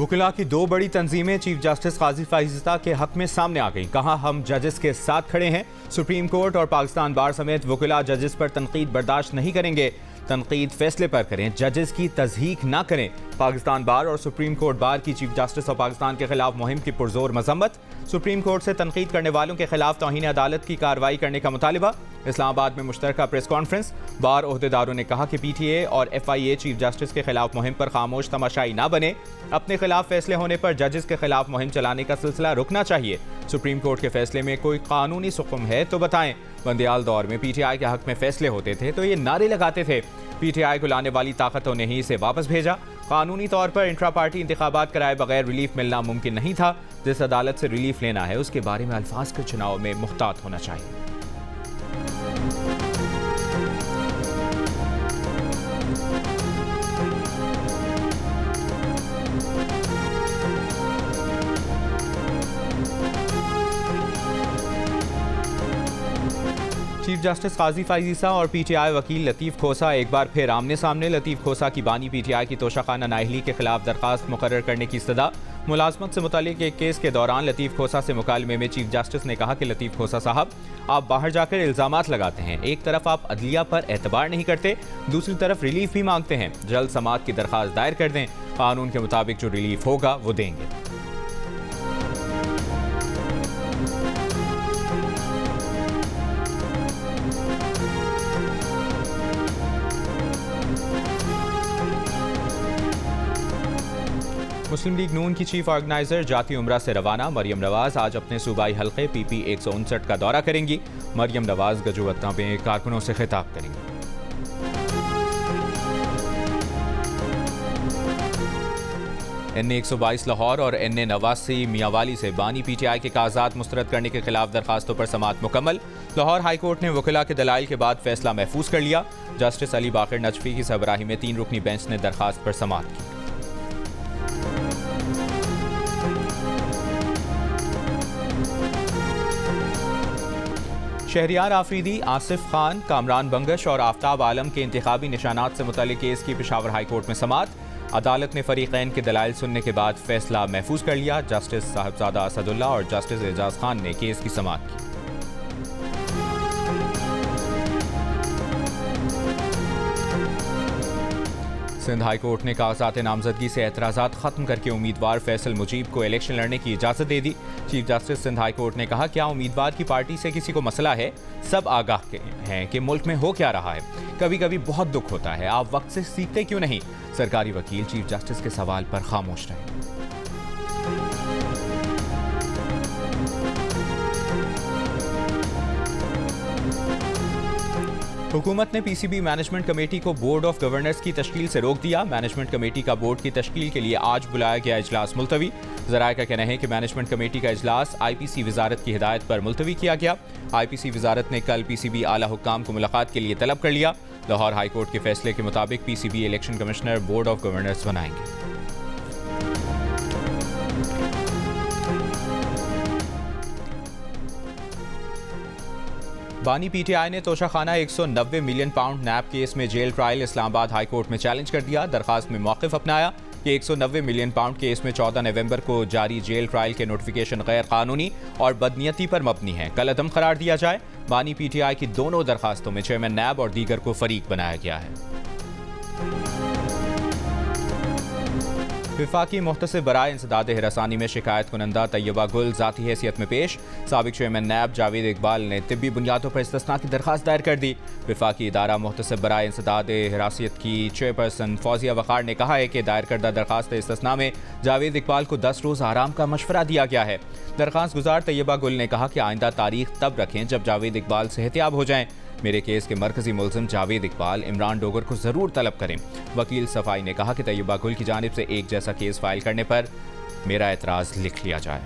वकीला की दो बड़ी तंजीमें चीफ जस्टिस काजी फाइज़ा के हक में सामने आ गई। कहा, हम जजेस के साथ खड़े हैं। सुप्रीम कोर्ट और पाकिस्तान बार समेत वकीला जजेस पर तनकीद बर्दाश्त नहीं करेंगे। तनकीद फैसले पर करें, जजेस की तज़हीक ना करें। पाकिस्तान बार और सुप्रीम कोर्ट बार की चीफ जस्टिस और पाकिस्तान के खिलाफ मुहिम की पुरजोर मजम्मत। सुप्रीम कोर्ट से तनकीद करने वालों के खिलाफ तौहीन अदालत की कार्रवाई करने का मुतालिबा। इस्लामाबाद में मुश्तरका प्रेस कॉन्फ्रेंस। बार ओहदेदारों ने कहा कि PTA और FIA चीफ जस्टिस के खिलाफ मुहिम पर खामोश तमाशाई ना बने। अपने खिलाफ फैसले होने पर जजेस के खिलाफ मुहिम चलाने का सिलसिला रुकना चाहिए। सुप्रीम कोर्ट के फैसले में कोई कानूनी सुकुम है तो बताएं। बंदियाल दौर में PTI के हक में फैसले होते थे तो ये नारे लगाते थे। PTI को लाने वाली ताकतों ने ही इसे वापस भेजा। कानूनी तौर पर इंट्रा पार्टी इंतखाबात कराए बगैर रिलीफ मिलना मुमकिन नहीं था। जिस अदालत से रिलीफ लेना है उसके बारे में अल्फाज के चुनाव में मुहतात होना चाहिए। चीफ जस्टिस काजी फाइज़ा और PTI वकील लतीफ़ खोसा एक बार फिर आमने सामने। लतीफ़ खोसा की बानी PTI की तोशाखाना नाअहली के खिलाफ दरखास्त मुकर्रर करने की इस्तदा। मुलाजमत से मुतालिक एक केस के दौरान लतीफ़ खोसा से मुकालमे में चीफ जस्टिस ने कहा कि लतीफ़ खोसा साहब, आप बाहर जाकर इल्ज़ामात लगाते हैं। एक तरफ आप अदलिया पर एतबार नहीं करते, दूसरी तरफ रिलीफ भी मांगते हैं। जल्द समाअत की दरखास्त दायर कर दें। कानून के मुताबिक जो रिलीफ होगा वो देंगे। मुस्लिम लीग नून की चीफ ऑर्गेनाइजर जाती उम्रा से रवाना। मरियम नवाज आज अपने सूबाई हल्के PP 159 का दौरा करेंगी। मरियम नवाज गजुवत्ता में कारकुनों से खिताब करेंगी। NA 122 लाहौर और NA 89 मियांवाली से बानी PTI के कागजात मुस्तरद करने के खिलाफ दरखास्तों पर समाअत मुकम्मल। लाहौर हाई कोर्ट ने वकीला के दलाइल के बाद फैसला महफूज कर लिया। जस्टिस अली बाकर नजफी की सरबराही में 3 रुकनी बेंच ने दरखास्त पर समाअत की। शहरियार आफरीदी, आसिफ खान, कामरान बंगश और आफ्ताब आलम के इंतखाबी निशानात से मुतालिक केस की पेशावर हाई कोर्ट में समाअत। अदालत ने फरीकैन के दलाइल सुनने के बाद फैसला महफूज कर लिया। जस्टिस साहिबजादा असदुल्ला और जस्टिस एजाज खान ने केस की समाअत की। सिंध हाई कोर्ट ने कागजात नामजदगी से एतराज़ात खत्म करके उम्मीदवार फैसल मुजीब को इलेक्शन लड़ने की इजाज़त दे दी। Chief justice Sindh high court ने कहा, क्या उम्मीदवार की पार्टी से किसी को मसला है? सब आगाह हैं कि मुल्क में हो क्या रहा है। कभी कभी बहुत दुख होता है, आप वक्त से सीखते क्यों नहीं? सरकारी वकील चीफ जस्टिस के सवाल पर खामोश रहे। हुकूमत ने PCB मैनेजमेंट कमेटी को बोर्ड ऑफ गवर्नर्स की तश्कील से रोक दिया। मैनेजमेंट कमेटी का बोर्ड की तश्कील के लिए आज बुलाया गया इजलास मुलतवी। ज़राए का कहना है कि मैनेजमेंट कमेटी का इजलास IPC वजारत की हिदायत पर मुलतवी किया गया। IPC वजारत ने कल PCB आला हुक्काम को मुलाकात के लिए तलब कर लिया। लाहौर हाई कोर्ट के फैसले के मुताबिक PCB election commissioner board of governors बनाएंगे। बानी PTI ने Toshakhana 190 million pound NAB case में jail trial Islamabad high court में चैलेंज कर दिया। दरखास्त में मौक़िफ़ अपनाया कि 190 मिलियन पाउंड केस में 14 नवंबर को जारी जेल ट्रायल के नोटिफिकेशन गैर कानूनी और बदनीयती पर मबनी है। कल अदम करार दिया जाए। बानी PTI की दोनों दरखास्तों में चेयरमैन नैब और दीगर को फरीक बनाया गया है। विफाकी मुख्तसिब बराए इंसदाद हिरासानी में शिकायत कुनंदा तैयबा गुल ज़ाती हैसियत में पेश। साबिक चेयरमैन नैब जावेद इकबाल ने तिब्बी बुनियादों पर इस्तिस्ना की दरखास्त दायर कर दी। विफाकी इदारा मुख्तसिब बराए इंसदाद हिरासत की चेयरपर्सन फौजिया वक़ार ने कहा है कि दायर करदा दरखास्त इस्तिस्ना में जावेद इकबाल को 10 रोज़ आराम का मशवरा दिया गया है। दरखास्त गुजार तैयबा गुल ने कहा कि आइंदा तारीख तब रखें जब जावेद इकबाल सेहतियाब हो जाएं। मेरे केस के मरकजी मुलजिम जावेद इकबाल इमरान डोगर को ज़रूर तलब करें। वकील सफाई ने कहा कि तैयबा गुल की जानिब से एक जैसा केस फाइल करने पर मेरा एतराज़ लिख लिया जाए।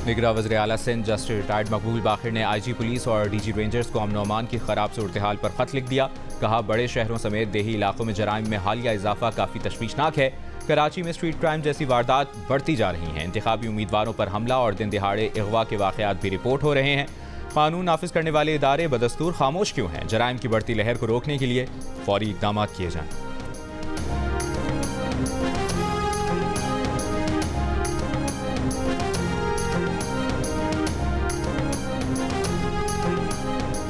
निगरान वज़ीर आला सिंध जस्टिस रिटायर्ड मकबूल बाखिर ने IG पुलिस और DG रेंजर्स को अमन अमान की खराब सूरत हाल पर खत लिख दिया। कहा, बड़े शहरों समेत देही इलाकों में जराइम में हालिया इजाफा काफ़ी तशवीशनाक है। कराची में स्ट्रीट क्राइम जैसी वारदात बढ़ती जा रही हैं। इंतखाबी उम्मीदवारों पर हमला और दिन दिहाड़े अगवा के वाक़यात भी रिपोर्ट हो रहे हैं। कानून नाफिज करने वाले इदारे बदस्तूर खामोश क्यों हैं? जराइम की बढ़ती लहर को रोकने के लिए फौरी इकदाम किए जाएं।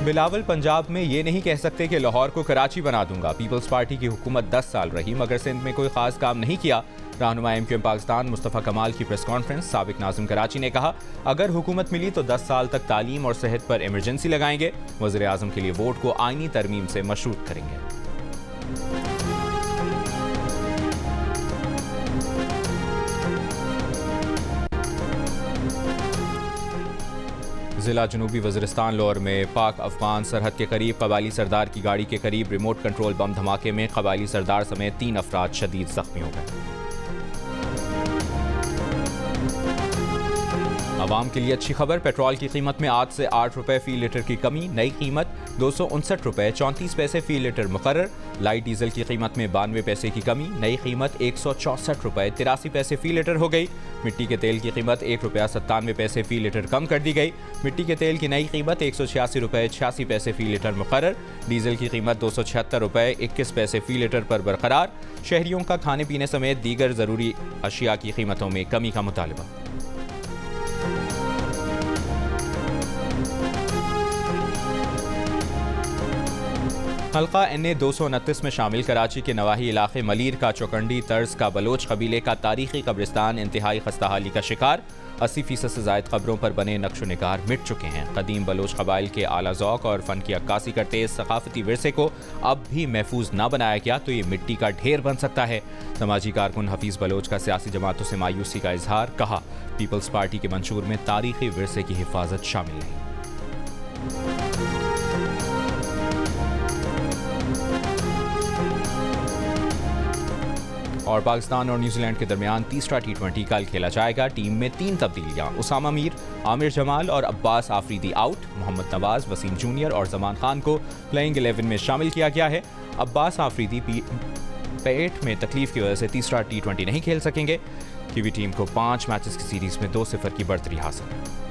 बिलावल पंजाब में ये नहीं कह सकते कि लाहौर को कराची बना दूंगा। पीपल्स पार्टी की हुकूमत 10 साल रही मगर सिंध में कोई खास काम नहीं किया। रहनुमा MQM पाकिस्तान मुस्तफ़ा कमाल की प्रेस कॉन्फ्रेंस। साबिक नाज़िम कराची ने कहा, अगर हुकूमत मिली तो 10 साल तक तालीम और सेहत पर इमरजेंसी लगाएंगे। वज़ीर आज़म के लिए वोट को आईनी तरमीम से मशरूत करेंगे। जिला जनूबी वज़ीरिस्तान लौर में पाक अफगान सरहद के करीब कबायली सरदार की गाड़ी के करीब रिमोट कंट्रोल बम धमाके में कबायली सरदार समेत 3 अफराद शदीद जख्मी हो गए। आवाम के लिए अच्छी खबर, पेट्रोल की कीमत में आज से 8 रुपये फी लीटर की कमी। नई कीमत 259 रुपये 34 पैसे फी लीटर मुकर्रर। लाइट डीजल की कीमत में 92 पैसे की कमी। नई कीमत 164 रुपये 83 पैसे फी लीटर हो गई। मिट्टी के तेल की कीमत 1 रुपया 97 पैसे फी लीटर कम कर दी गई। मिट्टी के तेल की नई कीमत 186 रुपये 86 पैसे फी लीटर मुकर्रर। डीजल की कीमत 276 रुपये 21 पैसे फी लीटर पर बरकरार। शहरियों का खाने पीने समेत दीगर ज़रूरी अशिया की कीमतों में कमी का मुतालबा। हल्का NA 229 में शामिल कराची के नवाही इलाके मलीर का चौकंडी तर्ज का बलोच कबीले का तारीखी कब्रिस्तान इंतहाई खस्ताहाली का शिकार। 80% से ज़ायद कब्रों पर बने नक्श निगार मिट चुके हैं। कदीम बलोच कबाइल के आला ज़ौक़ और फ़न की अक्कासी करते इस सकाफ़ती विरसे को अब भी महफूज ना बनाया गया तो ये मिट्टी का ढेर बन सकता है। समाजी कारकुन हफीज़ बलोच का सियासी जमातों से मायूसी का इजहार। कहा, पीपल्स पार्टी के मंशूर में तारीखी विरसे की हिफाजत शामिल नहीं। और पाकिस्तान और न्यूजीलैंड के दरमियान तीसरा T20 कल खेला जाएगा। टीम में 3 तब्दीलियां, उसामा मीर, आमिर जमाल और अब्बास आफरीदी आउट। मोहम्मद नवाज, वसीम जूनियर और जमान खान को प्लेइंग 11 में शामिल किया गया है। अब्बास आफरीदी पेट में तकलीफ की वजह से तीसरा T20 नहीं खेल सकेंगे। कीवी टीम को 5 मैचेस की सीरीज में 2-0 की बढ़तरी हासिल है।